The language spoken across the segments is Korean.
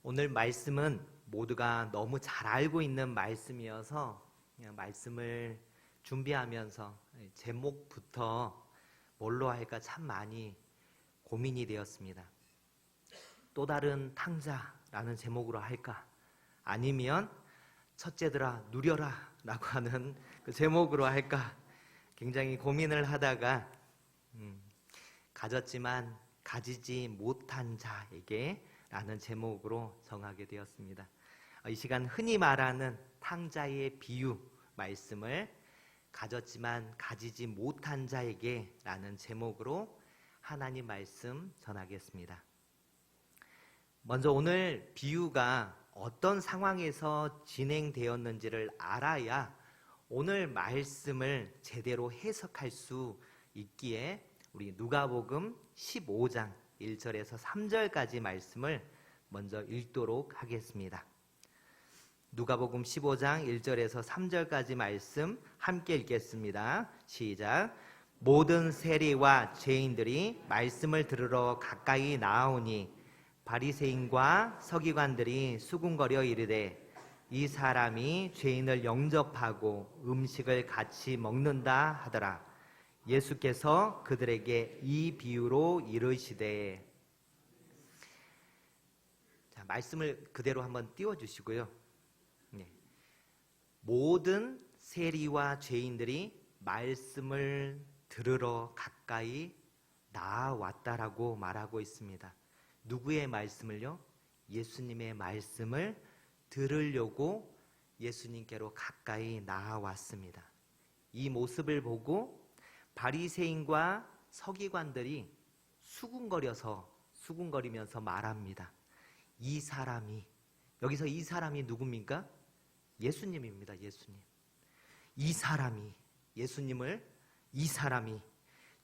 오늘 말씀은 모두가 너무 잘 알고 있는 말씀이어서 그냥 말씀을 준비하면서 제목부터 뭘로 할까 참 많이 고민이 되었습니다. 또 다른 탕자라는 제목으로 할까? 아니면 첫째들아 누려라 라고 하는 그 제목으로 할까? 굉장히 고민을 하다가 가졌지만 가지지 못한 자에게 라는 제목으로 정하게 되었습니다. 이 시간 흔히 말하는 탕자의 비유 말씀을 가졌지만 가지지 못한 자에게 라는 제목으로 하나님 말씀 전하겠습니다. 먼저 오늘 비유가 어떤 상황에서 진행되었는지를 알아야 오늘 말씀을 제대로 해석할 수 있기에 우리 누가복음 15장 1절에서 3절까지 말씀을 먼저 읽도록 하겠습니다. 누가복음 15장 1절에서 3절까지 말씀 함께 읽겠습니다. 시작. 모든 세리와 죄인들이 말씀을 들으러 가까이 나아오니 바리새인과 서기관들이 수군거려 이르되 이 사람이 죄인을 영접하고 음식을 같이 먹는다 하더라. 예수께서 그들에게 이 비유로 이르시되, 자, 말씀을 그대로 한번 띄워주시고요. 모든 세리와 죄인들이 말씀을 들으러 가까이 나아왔다라고 말하고 있습니다. 누구의 말씀을요? 예수님의 말씀을 들으려고 예수님께로 가까이 나아왔습니다. 이 모습을 보고 바리새인과 서기관들이 수군거리면서 말합니다. 이 사람이, 여기서 이 사람이 누굽니까? 예수님입니다. 예수님. 이 사람이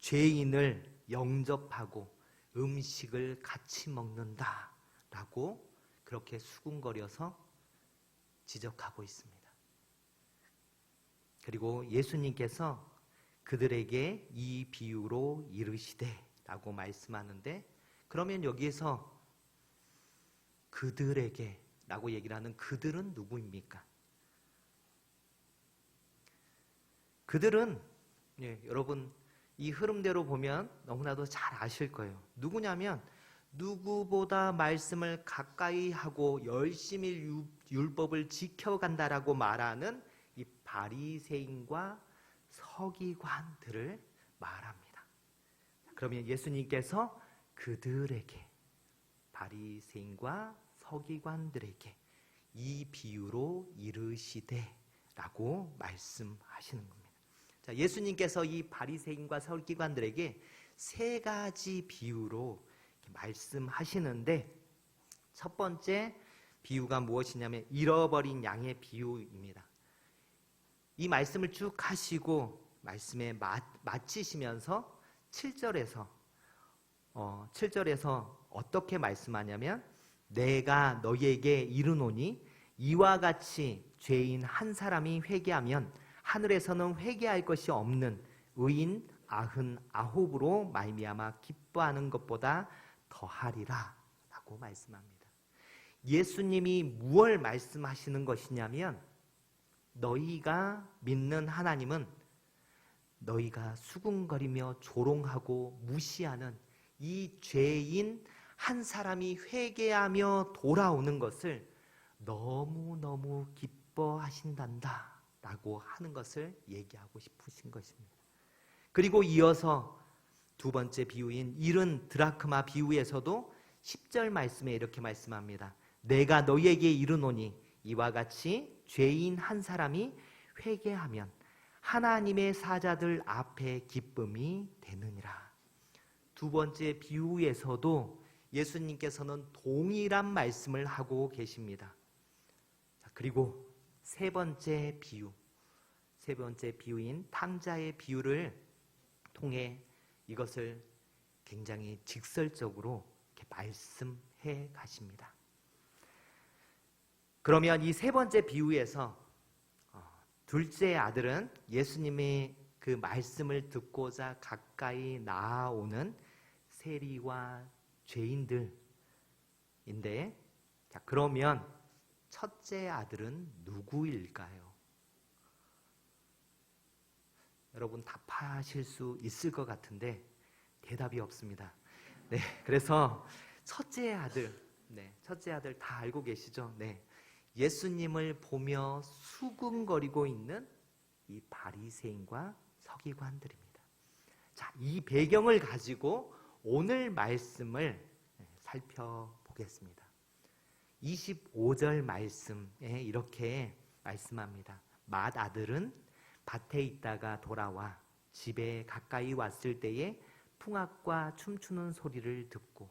죄인을 영접하고 음식을 같이 먹는다 라고 그렇게 수군거려서 지적하고 있습니다. 그리고 예수님께서 그들에게 이 비유로 이르시되 라고 말씀하는데, 그러면 여기에서 그들에게 라고 얘기를 하는 그들은 누구입니까? 그들은 여러분 이 흐름대로 보면 너무나도 잘 아실 거예요. 누구냐면 누구보다 말씀을 가까이 하고 열심히 율법을 지켜간다라고 말하는 이 바리새인과 서기관들을 말합니다. 그러면 예수님께서 그들에게, 바리새인과 서기관들에게 이 비유로 이르시되 라고 말씀하시는 겁니다. 자, 예수님께서 이 바리새인과 서기관들에게 세 가지 비유로 말씀하시는데, 첫 번째 비유가 무엇이냐면 잃어버린 양의 비유입니다. 이 말씀을 쭉 하시고 말씀에 마치시면서 7절에서 어떻게 말씀하냐면, 내가 너희에게 이르노니 이와 같이 죄인 한 사람이 회개하면 하늘에서는 회개할 것이 없는 의인 99으로 말미암아 기뻐하는 것보다 더하리라 라고 말씀합니다. 예수님이 무엇을 말씀하시는 것이냐면, 너희가 믿는 하나님은 너희가 수군거리며 조롱하고 무시하는 이 죄인 한 사람이 회개하며 돌아오는 것을 너무너무 기뻐하신단다 라고 하는 것을 얘기하고 싶으신 것입니다. 그리고 이어서 두 번째 비유인 잃은 드라크마 비유에서도 10절 말씀에 이렇게 말씀합니다. 내가 너희에게 이르노니 이와 같이 죄인 한 사람이 회개하면 하나님의 사자들 앞에 기쁨이 되느니라. 두 번째 비유에서도 예수님께서는 동일한 말씀을 하고 계십니다. 그리고 세 번째 비유인 탕자의 비유를 통해 이것을 굉장히 직설적으로 이렇게 말씀해 가십니다. 그러면 이 세 번째 비유에서 둘째 아들은 예수님의 그 말씀을 듣고자 가까이 나아오는 세리와 죄인들인데, 자, 그러면 첫째 아들은 누구일까요? 여러분 답하실 수 있을 것 같은데 대답이 없습니다. 네, 그래서 첫째 아들, 첫째 아들 다 알고 계시죠? 네, 예수님을 보며 수군거리고 있는 이 바리새인과 서기관들입니다. 자, 이 배경을 가지고 오늘 말씀을 살펴보겠습니다. 25절 말씀에 이렇게 말씀합니다. 맏아들은 밭에 있다가 돌아와 집에 가까이 왔을 때에 풍악과 춤추는 소리를 듣고,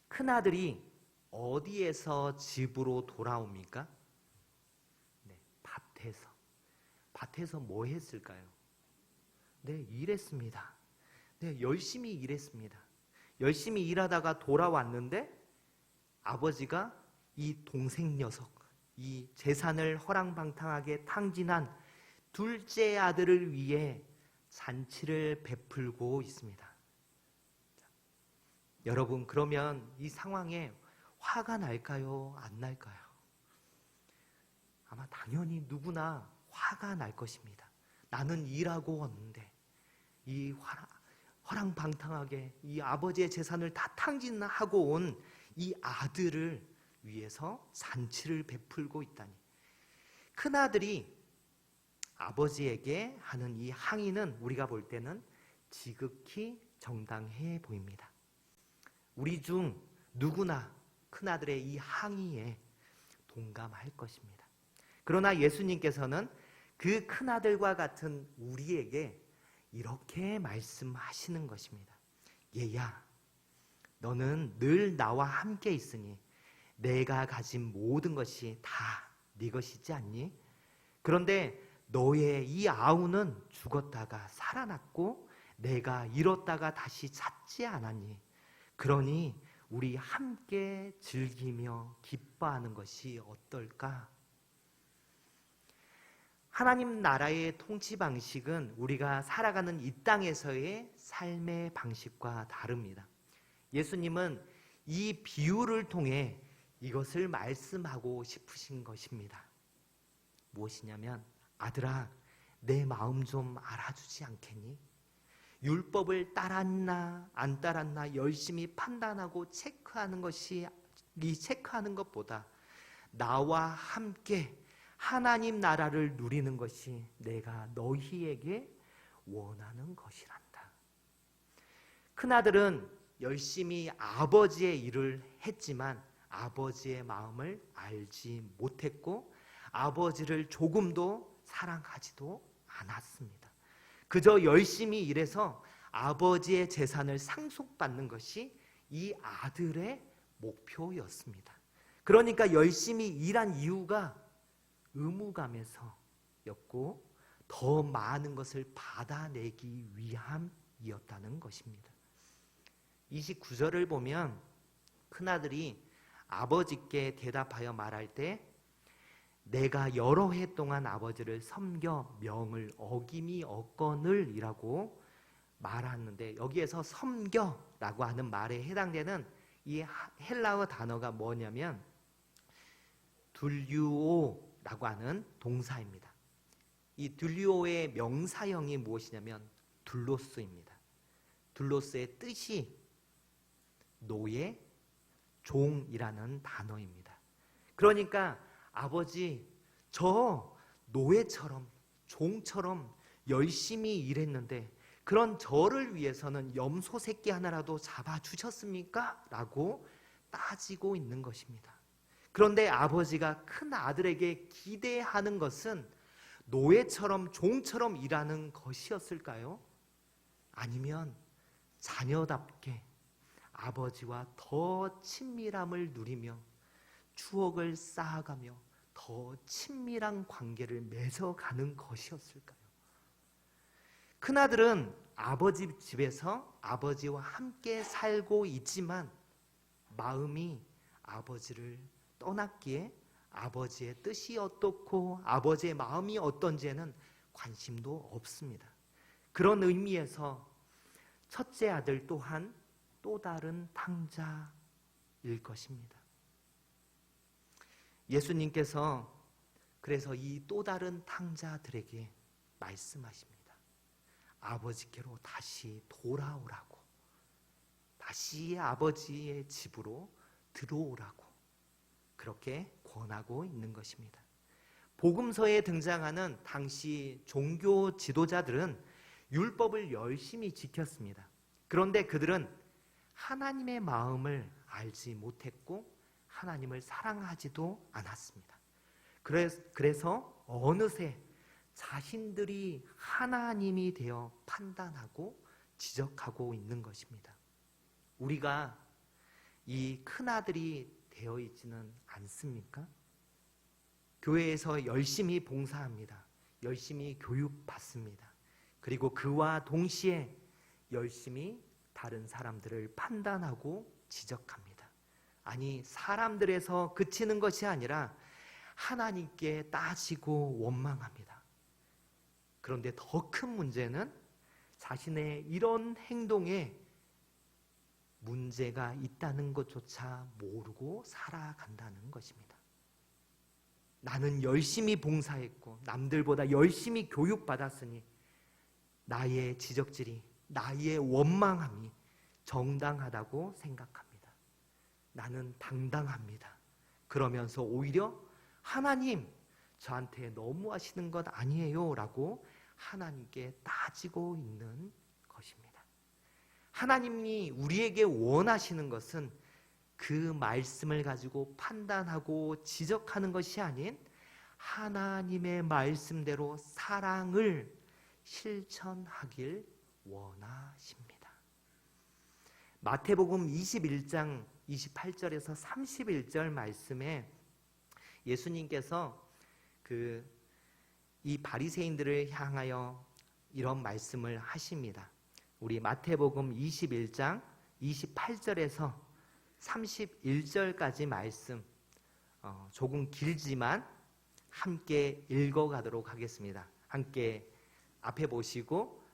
큰아들이 어디에서 집으로 돌아옵니까? 네, 밭에서. 밭에서 뭐 했을까요? 네, 일했습니다. 네, 열심히 일했습니다. 열심히 일하다가 돌아왔는데 아버지가 이 동생 녀석, 이 재산을 허랑방탕하게 탕진한 둘째 아들을 위해 잔치를 베풀고 있습니다. 여러분, 그러면 이 상황에 화가 날까요? 안 날까요? 아마 당연히 누구나 화가 날 것입니다. 나는 일하고 왔는데 이 허랑방탕하게 이 아버지의 재산을 다 탕진하고 온 이 아들을 위해서 잔치를 베풀고 있다니. 큰아들이 아버지에게 하는 이 항의는 우리가 볼 때는 지극히 정당해 보입니다. 우리 중 누구나 큰아들의 이 항의에 동감할 것입니다. 그러나 예수님께서는 그 큰아들과 같은 우리에게 이렇게 말씀하시는 것입니다. 얘야, 너는 늘 나와 함께 있으니 내가 가진 모든 것이 다 네 것이지 않니? 그런데 너의 이 아우는 죽었다가 살아났고 내가 잃었다가 다시 찾지 않았니? 그러니 우리 함께 즐기며 기뻐하는 것이 어떨까? 하나님 나라의 통치 방식은 우리가 살아가는 이 땅에서의 삶의 방식과 다릅니다. 예수님은 이 비유를 통해 이것을 말씀하고 싶으신 것입니다. 무엇이냐면, 아들아, 내 마음 좀 알아주지 않겠니? 율법을 따랐나 안 따랐나 열심히 판단하고 체크하는 것보다 나와 함께 하나님 나라를 누리는 것이 내가 너희에게 원하는 것이란다. 큰아들은 열심히 아버지의 일을 했지만 아버지의 마음을 알지 못했고 아버지를 조금도 사랑하지도 않았습니다. 그저 열심히 일해서 아버지의 재산을 상속받는 것이 이 아들의 목표였습니다. 그러니까 열심히 일한 이유가 의무감에서였고 더 많은 것을 받아내기 위함이었다는 것입니다. 29절을 보면 큰아들이 아버지께 대답하여 말할 때 내가 여러 해 동안 아버지를 섬겨 명을 어김이 없거늘 이라고 말하는데, 여기에서 섬겨라고 하는 말에 해당되는 이 헬라어 단어가 뭐냐면 둘류오라고 하는 동사입니다. 이 둘류오의 명사형이 무엇이냐면 둘로스입니다. 둘로스의 뜻이 노예, 종이라는 단어입니다. 그러니까 아버지, 저 노예처럼 종처럼 열심히 일했는데 그런 저를 위해서는 염소 새끼 하나라도 잡아주셨습니까? 라고 따지고 있는 것입니다. 그런데 아버지가 큰 아들에게 기대하는 것은 노예처럼 종처럼 일하는 것이었을까요? 아니면 자녀답게 아버지와 더 친밀함을 누리며 추억을 쌓아가며 더 친밀한 관계를 맺어가는 것이었을까요? 큰아들은 아버지 집에서 아버지와 함께 살고 있지만 마음이 아버지를 떠났기에 아버지의 뜻이 어떻고 아버지의 마음이 어떤지에는 관심도 없습니다. 그런 의미에서 첫째 아들 또한 또 다른 탕자일 것입니다. 예수님께서 그래서 이 또 다른 탕자들에게 말씀하십니다. 아버지께로 다시 돌아오라고, 다시 아버지의 집으로 들어오라고 그렇게 권하고 있는 것입니다. 복음서에 등장하는 당시 종교 지도자들은 율법을 열심히 지켰습니다. 그런데 그들은 하나님의 마음을 알지 못했고 하나님을 사랑하지도 않았습니다. 그래서 어느새 자신들이 하나님이 되어 판단하고 지적하고 있는 것입니다. 우리가 이 큰아들이 되어 있지는 않습니까? 교회에서 열심히 봉사합니다. 열심히 교육받습니다. 그리고 그와 동시에 열심히 다른 사람들을 판단하고 지적합니다. 아니, 사람들에서 그치는 것이 아니라 하나님께 따지고 원망합니다. 그런데 더 큰 문제는 자신의 이런 행동에 문제가 있다는 것조차 모르고 살아간다는 것입니다. 나는 열심히 봉사했고 남들보다 열심히 교육받았으니 나의 지적질이, 나의 원망함이 정당하다고 생각합니다. 나는 당당합니다. 그러면서 오히려 하나님, 저한테 너무하시는 것 아니에요? 라고 하나님께 따지고 있는 것입니다. 하나님이 우리에게 원하시는 것은 그 말씀을 가지고 판단하고 지적하는 것이 아닌 하나님의 말씀대로 사랑을 실천하길 원하십니다. 마태복음 21장 28절에서 31절 말씀에 예수님께서 이 바리새인들을 향하여 이런 말씀을 하십니다. 우리 마태복음 21장 28절에서 31절까지 말씀 조금 길지만 함께 읽어가도록 하겠습니다. 함께 앞에 보시고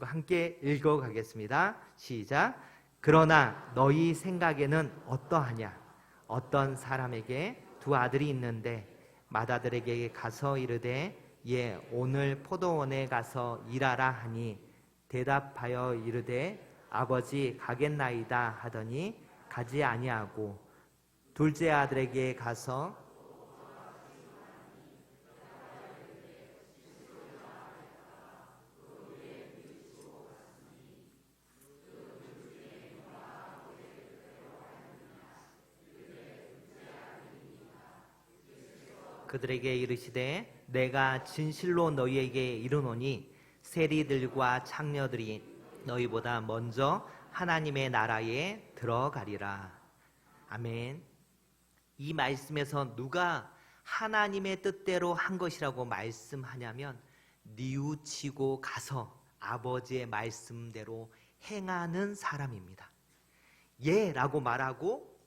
함께 읽어가겠습니다. 시작. 그러나 너희 생각에는 어떠하냐? 어떤 사람에게 두 아들이 있는데 맏아들에게 가서 이르되 예 오늘 포도원에 가서 일하라 하니 대답하여 이르되 아버지 가겠나이다 하더니 가지 아니하고 둘째 아들에게 가서 그들에게 이르시되 내가 진실로 너희에게 이르노니 세리들과 창녀들이 너희보다 먼저 하나님의 나라에 들어가리라. 아멘. 이 말씀에서 누가 하나님의 뜻대로 한 것이라고 말씀하냐면 뉘우치고 가서 아버지의 말씀대로 행하는 사람입니다. 예 라고 말하고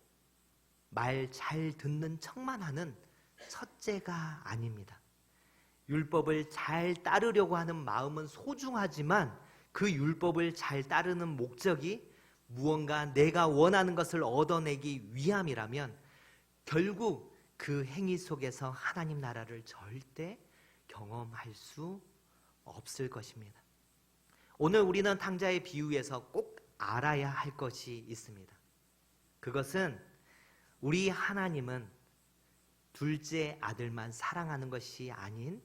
말 잘 듣는 척만 하는 첫째가 아닙니다. 율법을 잘 따르려고 하는 마음은 소중하지만 그 율법을 잘 따르는 목적이 무언가 내가 원하는 것을 얻어내기 위함이라면 결국 그 행위 속에서 하나님 나라를 절대 경험할 수 없을 것입니다. 오늘 우리는 탕자의 비유에서 꼭 알아야 할 것이 있습니다. 그것은 우리 하나님은 둘째 아들만 사랑하는 것이 아닌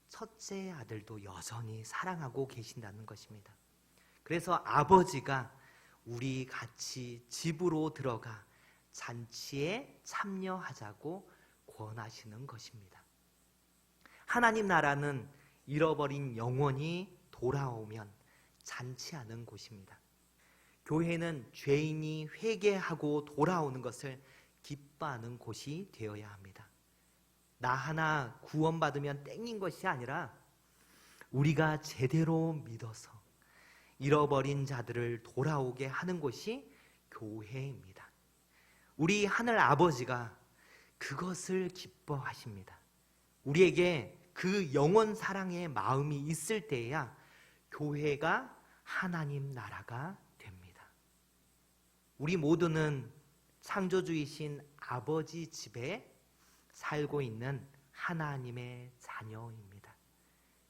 첫째 아들도 여전히 사랑하고 계신다는 것입니다. 그래서 아버지가 우리 같이 집으로 들어가 잔치에 참여하자고 권하시는 것입니다. 하나님 나라는 잃어버린 영혼이 돌아오면 잔치하는 곳입니다. 교회는 죄인이 회개하고 돌아오는 것을 기뻐하는 곳이 되어야 합니다. 나 하나 구원받으면 땡인 것이 아니라 우리가 제대로 믿어서 잃어버린 자들을 돌아오게 하는 곳이 교회입니다. 우리 하늘 아버지가 그것을 기뻐하십니다. 우리에게 그 영원 사랑의 마음이 있을 때야 교회가 하나님 나라가 됩니다. 우리 모두는 창조주이신 아버지 집에 살고 있는 하나님의 자녀입니다.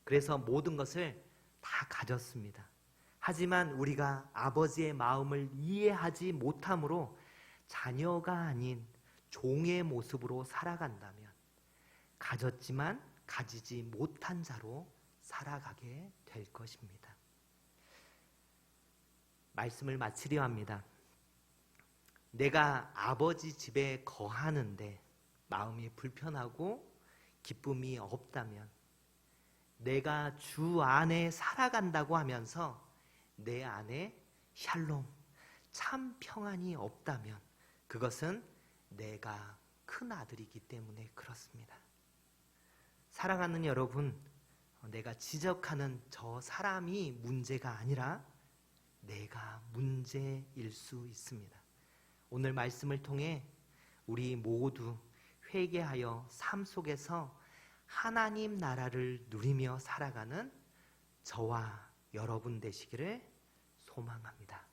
그래서 모든 것을 다 가졌습니다. 하지만 우리가 아버지의 마음을 이해하지 못함으로 자녀가 아닌 종의 모습으로 살아간다면 가졌지만 가지지 못한 자로 살아가게 될 것입니다. 말씀을 마치려 합니다. 내가 아버지 집에 거하는데 마음이 불편하고 기쁨이 없다면, 내가 주 안에 살아간다고 하면서 내 안에 샬롬, 참 평안이 없다면 그것은 내가 큰 아들이기 때문에 그렇습니다. 사랑하는 여러분, 내가 지적하는 저 사람이 문제가 아니라 내가 문제일 수 있습니다. 오늘 말씀을 통해 우리 모두 회개하여 삶 속에서 하나님 나라를 누리며 살아가는 저와 여러분 되시기를 소망합니다.